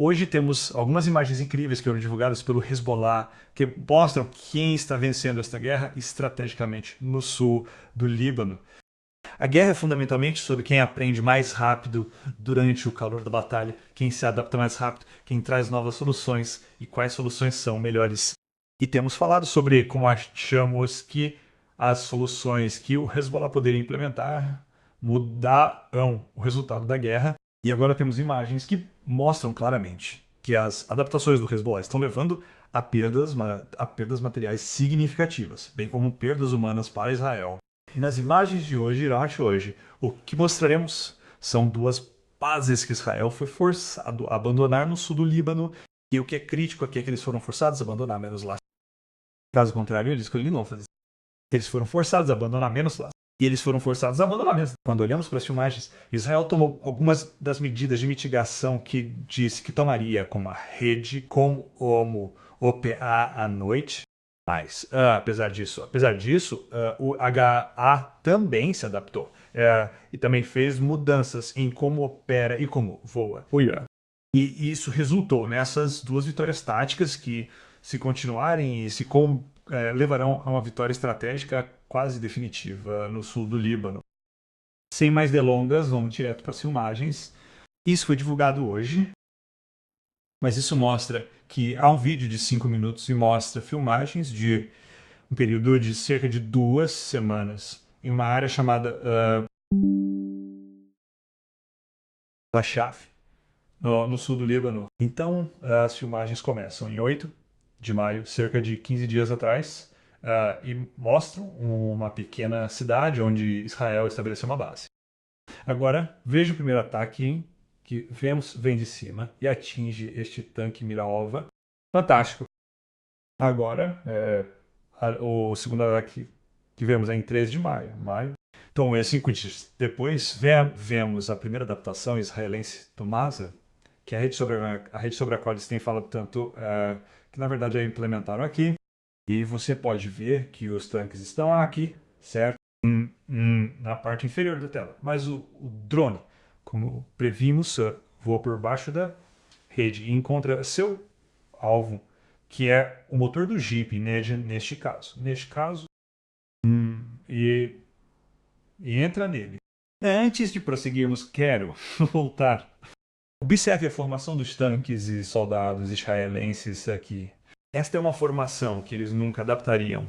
Hoje temos algumas imagens incríveis que foram divulgadas pelo Hezbollah, que mostram quem está vencendo esta guerra estrategicamente no sul do Líbano. A guerra é fundamentalmente sobre quem aprende mais rápido durante o calor da batalha, quem se adapta mais rápido, quem traz novas soluções e quais soluções são melhores. E temos falado sobre como achamos que as soluções que o Hezbollah poderia implementar mudarão o resultado da guerra. E agora temos imagens que mostram claramente que as adaptações do Hezbollah estão levando a perdas materiais significativas, bem como perdas humanas para Israel. E nas imagens de hoje, o que mostraremos são duas bases que Israel foi forçado a abandonar no sul do Líbano, e o que é crítico aqui é que eles foram forçados a abandonar menos lá. Caso contrário, eles escolheram fazer isso. Eles foram forçados a abandonar menos lá. E eles foram forçados a abandonar mesmo. Quando olhamos para as filmagens, Israel tomou algumas das medidas de mitigação que disse que tomaria, como a rede, como operar à noite. Mas, apesar disso, o HA também se adaptou. E também fez mudanças em como opera e como voa. E isso resultou nessas duas vitórias táticas que, se continuarem e levarão a uma vitória estratégica quase definitiva no sul do Líbano. Sem mais delongas, vamos direto para as filmagens. Isso foi divulgado hoje, mas isso mostra que há um vídeo de 5 minutos e mostra filmagens de um período de cerca de 2 semanas em uma área chamada Rashaf, no sul do Líbano. Então, as filmagens começam em 8 de maio, cerca de 15 dias atrás, e mostram uma pequena cidade onde Israel estabeleceu uma base. Agora, veja o primeiro ataque que vem de cima e atinge este tanque Miraova. Fantástico. Agora, o segundo ataque que vemos é em 13 de maio. Então, é 5 dias depois, vemos a primeira adaptação israelense do Masa, que é a rede sobre a qual eles têm falado tanto, que na verdade implementaram aqui. E você pode ver que os tanques estão aqui, certo? Na parte inferior da tela. Mas o drone, como previmos, voa por baixo da rede e encontra seu alvo, que é o motor do Jeep, neste caso. E entra nele. Antes de prosseguirmos, quero voltar. Observe a formação dos tanques e soldados israelenses aqui. Esta é uma formação que eles nunca adaptariam.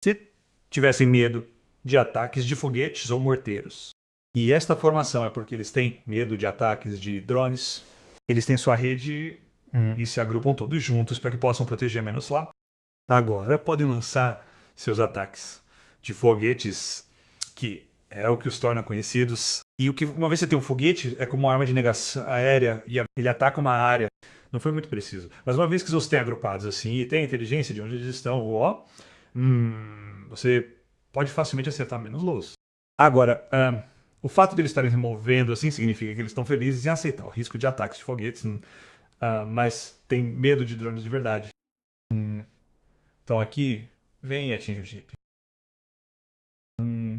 Se tivessem medo de ataques de foguetes ou morteiros. E esta formação é porque eles têm medo de ataques de drones. Eles têm sua rede e se agrupam todos juntos para que possam proteger menos lá. Agora podem lançar seus ataques de foguetes, que é o que os torna conhecidos. E uma vez que você tem um foguete, é como uma arma de negação aérea e ele ataca uma área. Não foi muito preciso. Mas uma vez que os têm agrupados assim e tem a inteligência de onde eles estão, você pode facilmente acertar menos los. Agora, o fato de eles estarem removendo assim significa que eles estão felizes em aceitar o risco de ataques de foguetes, mas tem medo de drones de verdade. Então aqui, vem e atinge o Jeep.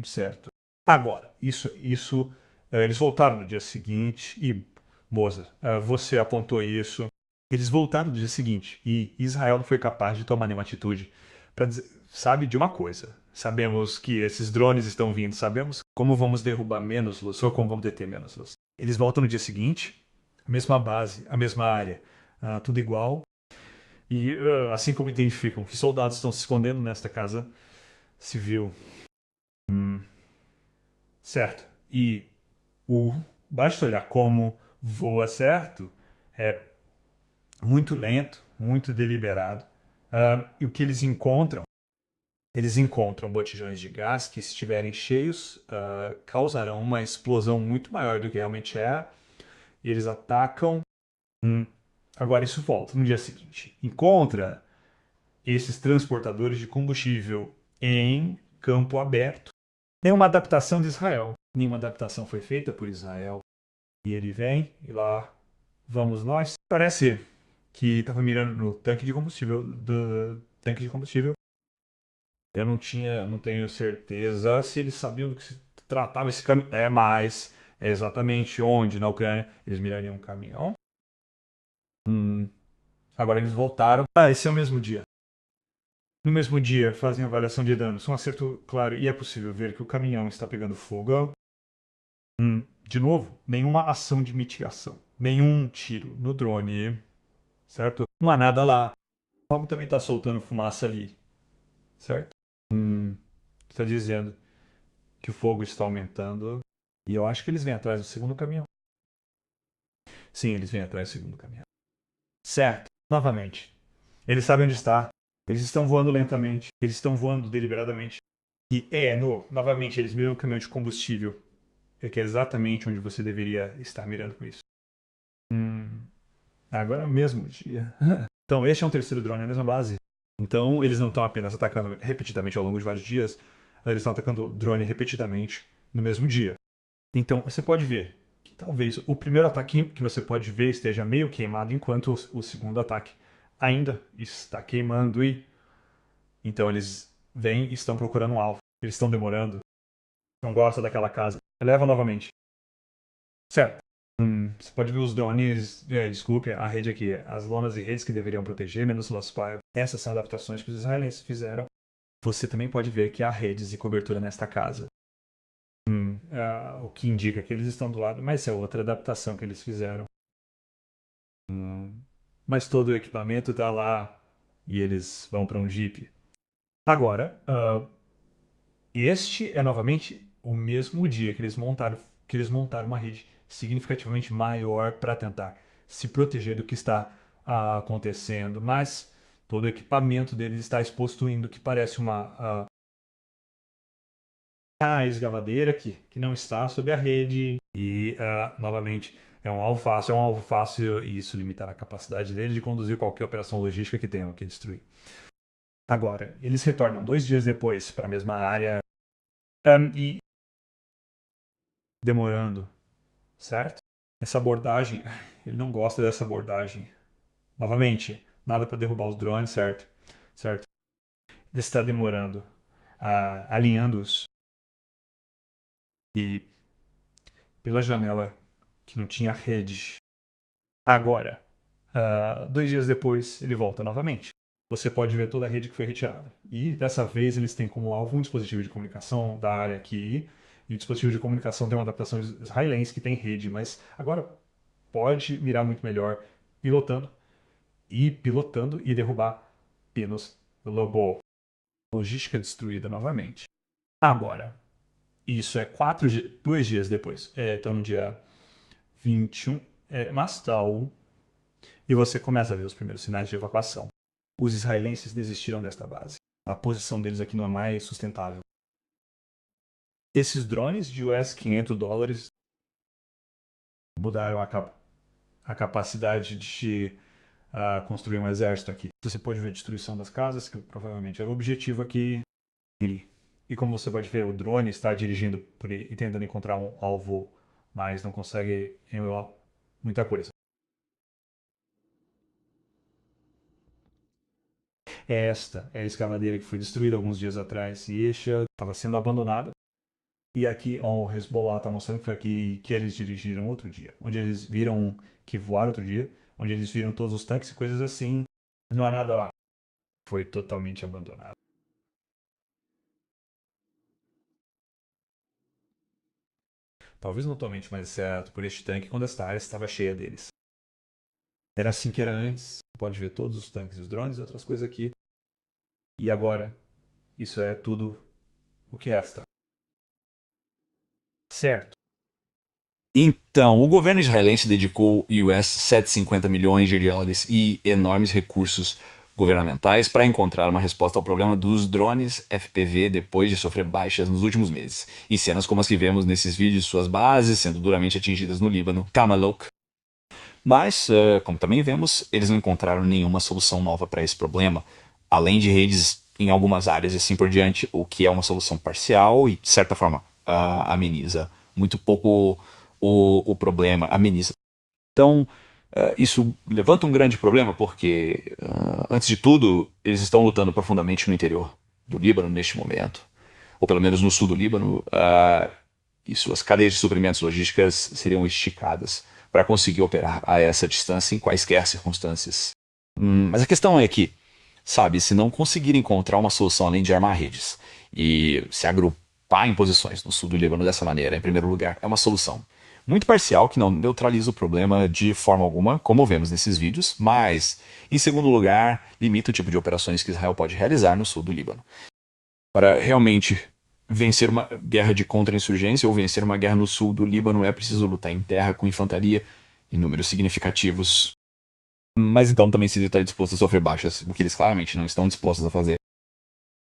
Certo. Agora, eles voltaram no dia seguinte e, Moza, você apontou isso. Eles voltaram no dia seguinte e Israel não foi capaz de tomar nenhuma atitude para dizer, sabe de uma coisa. Sabemos que esses drones estão vindo, sabemos como vamos derrubar menos luz ou como vamos deter menos luz. Eles voltam no dia seguinte, a mesma base, a mesma área, tudo igual. E assim como identificam que soldados estão se escondendo nesta casa civil. Certo. E basta olhar como voa certo, é muito lento, muito deliberado. E o que eles encontram? Eles encontram botijões de gás que, se estiverem cheios, causarão uma explosão muito maior do que realmente é. E eles atacam. Agora isso volta no dia seguinte. Encontra esses transportadores de combustível em campo aberto. Nenhuma adaptação de Israel. Nenhuma adaptação foi feita por Israel. E ele vem, e lá vamos nós. Parece que estava mirando no tanque de combustível tanque de combustível. Eu não tenho certeza se eles sabiam do que se tratava esse caminhão. Mas é exatamente onde na Ucrânia eles mirariam um caminhão. Agora eles voltaram. Esse é o mesmo dia. No mesmo dia, fazem avaliação de danos. Um acerto claro e é possível ver que o caminhão está pegando fogo. De novo, nenhuma ação de mitigação. Nenhum tiro no drone, certo? Não há nada lá. O fogo também está soltando fumaça ali, certo? Está dizendo que o fogo está aumentando. E eu acho que eles vêm atrás do segundo caminhão. Sim, eles vêm atrás do segundo caminhão. Certo. Novamente. Eles sabem onde está. Eles estão voando lentamente. Eles estão voando deliberadamente. E novamente, eles miram o caminhão de combustível. Que é exatamente onde você deveria estar mirando com isso. Agora é o mesmo dia. Então, este é um terceiro drone na mesma base. Então, eles não estão apenas atacando repetidamente ao longo de vários dias, eles estão atacando o drone repetidamente no mesmo dia. Então, você pode ver que talvez o primeiro ataque que você pode ver esteja meio queimado, enquanto o segundo ataque ainda está queimando e... Então, eles vêm e estão procurando um alvo. Eles estão demorando. Não gosta daquela casa. Eleva novamente. Certo. Você pode ver os drones, desculpe, a rede aqui, as lonas e redes que deveriam proteger, menos Lost Spire. Essas são adaptações que os israelenses fizeram. Você também pode ver que há redes e cobertura nesta casa. O que indica que eles estão do lado, mas é outra adaptação que eles fizeram. Mas todo o equipamento está lá e eles vão para um Jeep. Agora, este é novamente o mesmo dia que eles montaram uma rede significativamente maior para tentar se proteger do que está acontecendo, mas todo o equipamento deles está exposto em do que parece uma escavadeira que não está sob a rede e novamente é um alvo fácil e isso limitará a capacidade deles de conduzir qualquer operação logística que tenham que destruir. Agora, eles retornam 2 dias depois para a mesma área e demorando, certo? Essa abordagem, ele não gosta dessa abordagem. Novamente, nada para derrubar os drones, certo? Certo? Ele está demorando, alinhando-os. E pela janela que não tinha rede. Agora, 2 dias depois, ele volta novamente. Você pode ver toda a rede que foi retirada. E dessa vez eles têm como alvo um dispositivo de comunicação da área aqui. E o dispositivo de comunicação tem uma adaptação israelense que tem rede, mas agora pode mirar muito melhor pilotando e derrubar pinos do Lobo. Logística destruída novamente. Agora, isso é 2 dias depois. Então no dia 21, Mastal, e você começa a ver os primeiros sinais de evacuação. Os israelenses desistiram desta base. A posição deles aqui não é mais sustentável. Esses drones de US $500 mudaram a capacidade de construir um exército aqui. Você pode ver a destruição das casas, que provavelmente era o objetivo aqui. E como você pode ver, o drone está dirigindo e tentando encontrar um alvo, mas não consegue emular muita coisa. Esta é a escavadeira que foi destruída alguns dias atrás e esta estava sendo abandonada. E aqui o Hezbollah está mostrando que foi aqui que eles dirigiram outro dia, onde eles viram que voaram outro dia, onde eles viram todos os tanques e coisas assim. Não há nada lá. Foi totalmente abandonado. Talvez não totalmente, mas exceto por este tanque quando esta área estava cheia deles. Era assim que era antes. Pode ver todos os tanques e os drones e outras coisas aqui. E agora, isso é tudo o que resta. Certo. Então, o governo israelense dedicou US 750 milhões de dólares e enormes recursos governamentais para encontrar uma resposta ao problema dos drones FPV depois de sofrer baixas nos últimos meses. E cenas como as que vemos nesses vídeos de suas bases sendo duramente atingidas no Líbano, Kamalok. Mas, como também vemos, eles não encontraram nenhuma solução nova para esse problema, além de redes em algumas áreas e assim por diante, o que é uma solução parcial e, de certa forma, ameniza muito pouco o problema, ameniza. Então, isso levanta um grande problema porque, antes de tudo, eles estão lutando profundamente no interior do Líbano neste momento, ou pelo menos no sul do Líbano, e suas cadeias de suprimentos logísticas seriam esticadas para conseguir operar a essa distância em quaisquer circunstâncias. Mas a questão é que, sabe, se não conseguir encontrar uma solução além de armar redes e se agrupar em posições no sul do Líbano dessa maneira, em primeiro lugar, é uma solução muito parcial que não neutraliza o problema de forma alguma, como vemos nesses vídeos, mas, em segundo lugar, limita o tipo de operações que Israel pode realizar no sul do Líbano. Para realmente vencer uma guerra de contra-insurgência ou vencer uma guerra no sul do Líbano é preciso lutar em terra com infantaria em números significativos. Mas então também se está disposto a sofrer baixas, o que eles claramente não estão dispostos a fazer.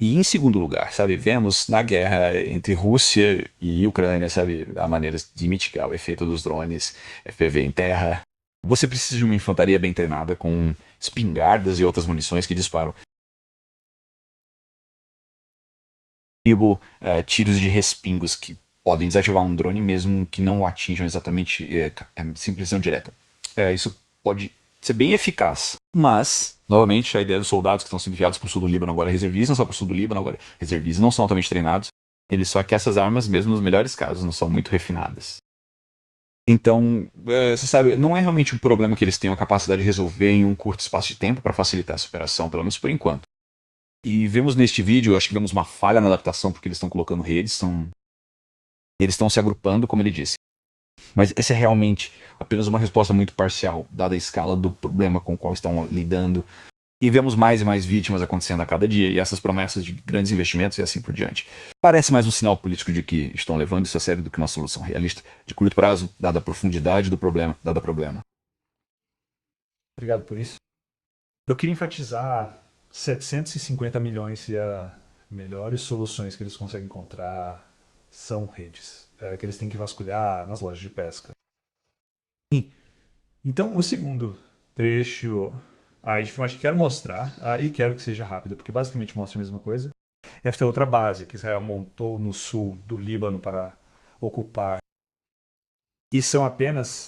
E em segundo lugar, sabe, vemos na guerra entre Rússia e Ucrânia, sabe, a maneira de mitigar o efeito dos drones, FPV em terra. Você precisa de uma infantaria bem treinada com espingardas e outras munições que disparam tiros de respingos que podem desativar um drone mesmo que não o atinjam exatamente sem precisão direta. Isso pode ser bem eficaz. Mas, novamente, a ideia dos soldados que estão sendo enviados para o sul do Líbano agora reservistas, não só para o sul do Líbano agora reservistas, não são altamente treinados. Eles só que essas armas, mesmo nos melhores casos, não são muito refinadas. Então, você sabe, não é realmente um problema que eles tenham a capacidade de resolver em um curto espaço de tempo para facilitar essa operação, pelo menos por enquanto. E vemos neste vídeo, acho que vemos uma falha na adaptação, porque eles estão colocando redes, eles estão se agrupando, como ele disse. Mas essa é realmente apenas uma resposta muito parcial, dada a escala do problema com o qual estão lidando. E vemos mais e mais vítimas acontecendo a cada dia, e essas promessas de grandes investimentos e assim por diante. Parece mais um sinal político de que estão levando isso a sério do que uma solução realista, de curto prazo, dada a profundidade do problema, dada o problema. Obrigado por isso. Eu queria enfatizar 750 milhões e as melhores soluções que eles conseguem encontrar são redes, que eles têm que vasculhar nas lojas de pesca. Então, o segundo trecho de filmagem que quero mostrar, e quero que seja rápido, porque basicamente mostra a mesma coisa. Esta é outra base que Israel montou no sul do Líbano para ocupar. E são apenas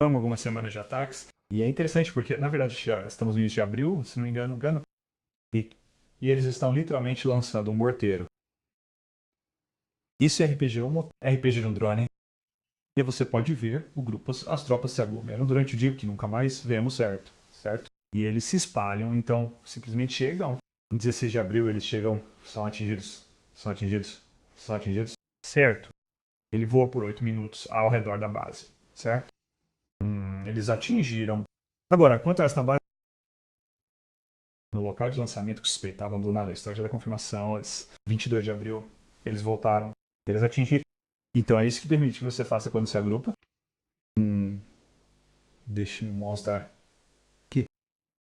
algumas semanas de ataques. E é interessante porque, na verdade, já estamos no início de abril, se não me engano, e eles estão literalmente lançando um morteiro. Isso é RPG de um drone. E você pode ver as tropas se aglomeram durante o dia, que nunca mais vemos, certo? E eles se espalham, então simplesmente chegam. Em 16 de abril eles chegam, são atingidos, certo? Ele voa por 8 minutos ao redor da base, certo? Eles atingiram. Agora, quanto a esta base, no local de lançamento que suspeitavam do nada, a história da confirmação, 22 de abril, eles voltaram, eles atingiram. Então é isso que permite que você faça quando se agrupa. Deixa eu mostrar aqui.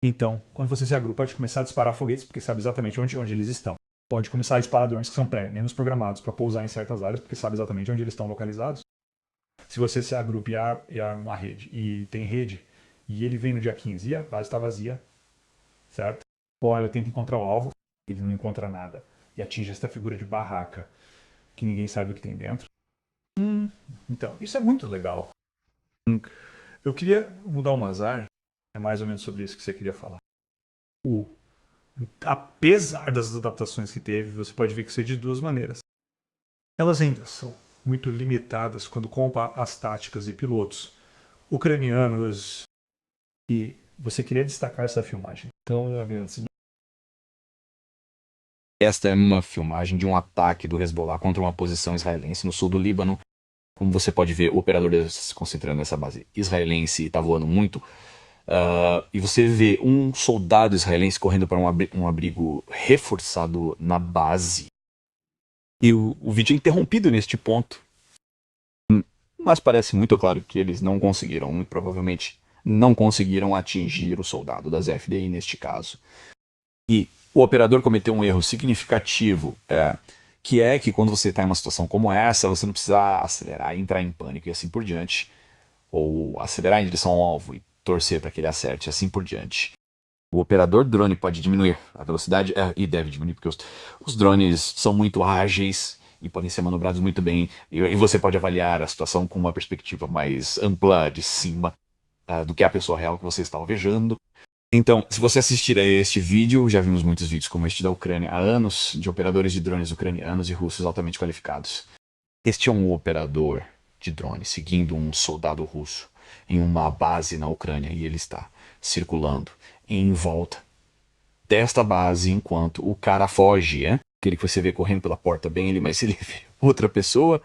Então, quando você se agrupa, pode começar a disparar foguetes, porque sabe exatamente onde eles estão. Pode começar a disparar drones que são menos programados para pousar em certas áreas, porque sabe exatamente onde eles estão localizados. Se você se agrupa e arma uma rede, e tem rede, e ele vem no dia 15 e a base está vazia, certo? Ou ele tenta encontrar o alvo, ele não encontra nada, e atinge esta figura de barraca, que ninguém sabe o que tem dentro. Então, isso é muito legal. Eu queria mudar o azar. É mais ou menos sobre isso que você queria falar. Apesar das adaptações que teve, você pode ver que isso é de duas maneiras. Elas ainda são muito limitadas quando compara as táticas e pilotos ucranianos. E você queria destacar essa filmagem. Então, Esta é uma filmagem de um ataque do Hezbollah contra uma posição israelense no sul do Líbano. Como você pode ver, o operador se concentrando nessa base israelense está voando muito. E você vê um soldado israelense correndo para um abrigo reforçado na base. E o vídeo é interrompido neste ponto. Mas parece muito claro que eles não conseguiram, muito provavelmente não conseguiram atingir o soldado das FDI neste caso. E o operador cometeu um erro significativo, que é que quando você está em uma situação como essa, você não precisa acelerar, entrar em pânico e assim por diante, ou acelerar em direção ao alvo e torcer para que ele acerte, assim por diante. O operador drone pode diminuir a velocidade, e deve diminuir, porque os drones são muito ágeis e podem ser manobrados muito bem, e você pode avaliar a situação com uma perspectiva mais ampla de cima do que a pessoa real que você está alvejando. Então, se você assistir a este vídeo, já vimos muitos vídeos como este da Ucrânia há anos, de operadores de drones ucranianos e russos altamente qualificados. Este é um operador de drone seguindo um soldado russo em uma base na Ucrânia e ele está circulando em volta desta base enquanto o cara foge, aquele que você vê correndo pela porta bem ali, mas se ele vê outra pessoa,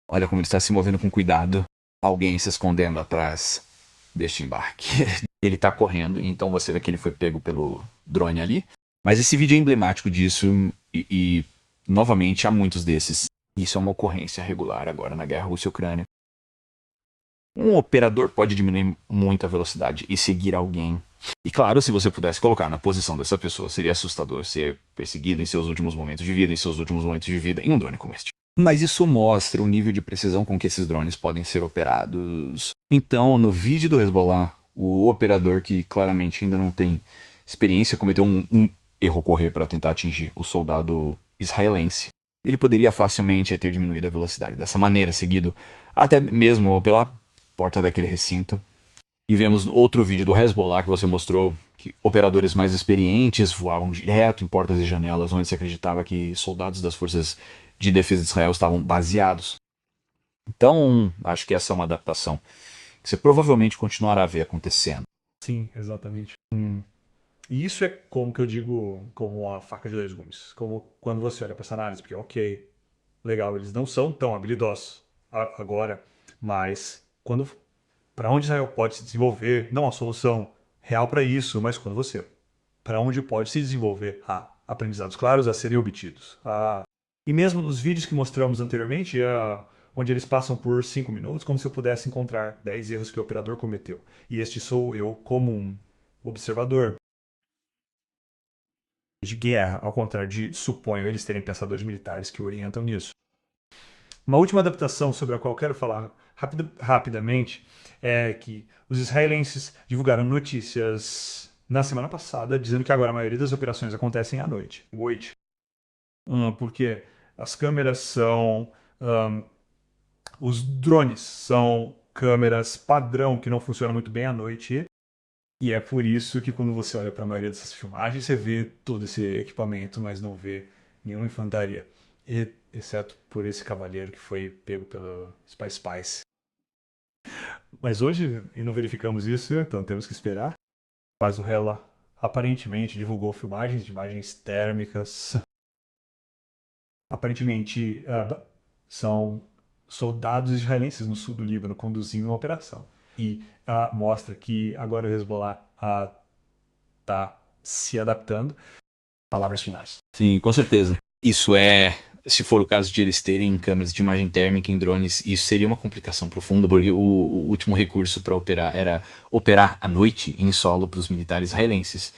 olha como ele está se movendo com cuidado, alguém se escondendo atrás deste embarque. Ele está correndo, então você vê que ele foi pego pelo drone ali, mas esse vídeo é emblemático disso e novamente há muitos desses. Isso é uma ocorrência regular agora na guerra Rússia-Ucrânia. Um operador pode diminuir muito a velocidade e seguir alguém. E claro, se você pudesse colocar na posição dessa pessoa, seria assustador ser perseguido em seus últimos momentos de vida, em um drone como este. Mas isso mostra o nível de precisão com que esses drones podem ser operados. Então, no vídeo do Hezbollah, o operador que claramente ainda não tem experiência cometeu um erro ocorrer para tentar atingir o soldado israelense. Ele poderia facilmente ter diminuído a velocidade dessa maneira, seguido até mesmo pela porta daquele recinto. E vemos outro vídeo do Hezbollah que você mostrou que operadores mais experientes voavam direto em portas e janelas onde se acreditava que soldados das forças de defesa de Israel estavam baseados. Então, acho que essa é uma adaptação que você provavelmente continuará a ver acontecendo. Sim, exatamente. E isso é como que eu digo, como a faca de dois gumes. Como quando você olha para essa análise, porque ok, legal, eles não são tão habilidosos agora, mas quando para onde Israel pode se desenvolver, não há solução real para isso, mas quando você para onde pode se desenvolver, há aprendizados claros a serem obtidos. E mesmo nos vídeos que mostramos anteriormente, onde eles passam por 5 minutos, como se eu pudesse encontrar 10 erros que o operador cometeu. E este sou eu como um observador de guerra, ao contrário de, suponho, eles terem pensadores militares que orientam nisso. Uma última adaptação sobre a qual quero falar rapidamente é que os israelenses divulgaram notícias na semana passada dizendo que agora a maioria das operações acontecem à noite. Porque as câmeras são... os drones são câmeras padrão que não funcionam muito bem à noite. E é por isso que quando você olha para a maioria dessas filmagens, você vê todo esse equipamento, mas não vê nenhuma infantaria. Exceto por esse cavaleiro que foi pego pelo Spice. Mas hoje, e não verificamos isso, então temos que esperar. Mas o Hela aparentemente divulgou filmagens de imagens térmicas. Aparentemente são soldados israelenses no sul do Líbano conduzindo uma operação. E mostra que agora o Hezbollah está se adaptando. Palavras finais. Sim, com certeza. Isso se for o caso de eles terem câmeras de imagem térmica em drones, isso seria uma complicação profunda, porque o último recurso para operar era operar à noite em solo para os militares israelenses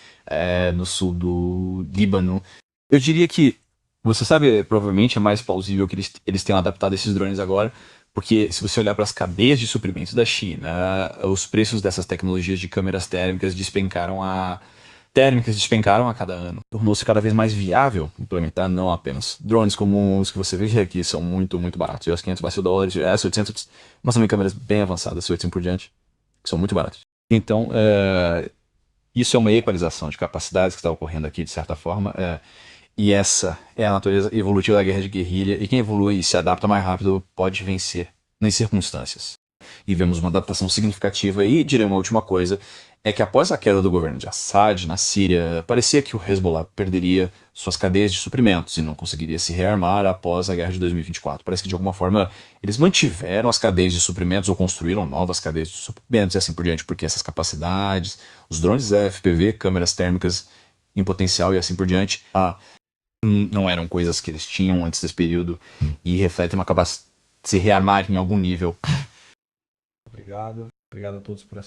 no sul do Líbano. Eu diria que, você sabe, provavelmente é mais plausível que eles tenham adaptado esses drones agora, porque se você olhar para as cadeias de suprimentos da China, os preços dessas tecnologias de câmeras térmicas despencaram a cada ano. Tornou-se cada vez mais viável implementar não apenas drones como os que você vê aqui, são muito, muito baratos. US 500 vai ser dólares, US 800, mas também câmeras bem avançadas, 800 por diante, que são muito baratas. Então, isso é uma equalização de capacidades que está ocorrendo aqui, de certa forma, e essa é a natureza evolutiva da guerra de guerrilha, e quem evolui e se adapta mais rápido pode vencer nas circunstâncias. E vemos uma adaptação significativa, e direi uma última coisa, é que após a queda do governo de Assad na Síria, parecia que o Hezbollah perderia suas cadeias de suprimentos e não conseguiria se rearmar após a guerra de 2024. Parece que de alguma forma eles mantiveram as cadeias de suprimentos ou construíram novas cadeias de suprimentos e assim por diante, porque essas capacidades, os drones FPV, câmeras térmicas em potencial e assim por diante, não eram coisas que eles tinham antes desse período e refletem uma capacidade de se rearmar em algum nível. Obrigado a todos por assistir.